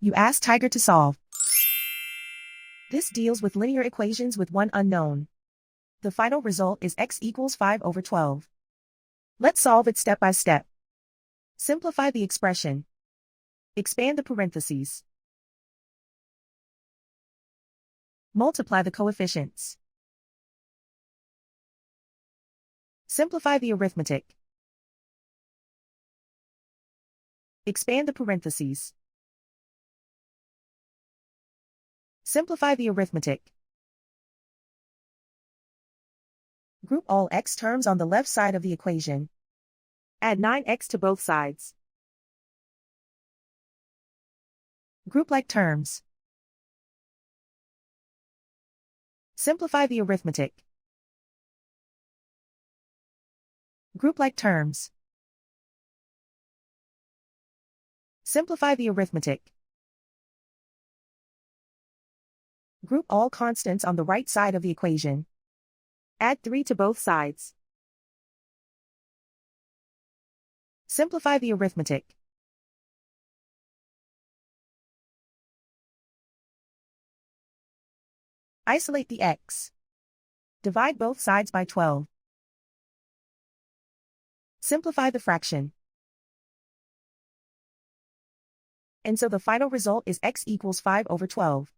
You ask Tiger to solve. This deals with linear equations with one unknown. The final result is x equals 5/12. Let's solve it step by step. Simplify the expression. Expand the parentheses. Multiply the coefficients. Simplify the arithmetic. Expand the parentheses. Simplify the arithmetic. Group all x terms on the left side of the equation. Add 9x to both sides. Group like terms. Simplify the arithmetic. Group like terms. Simplify the arithmetic. Group all constants on the right side of the equation. Add 3 to both sides. Simplify the arithmetic. Isolate the x. Divide both sides by 12. Simplify the fraction. And so the final result is x equals 5/12.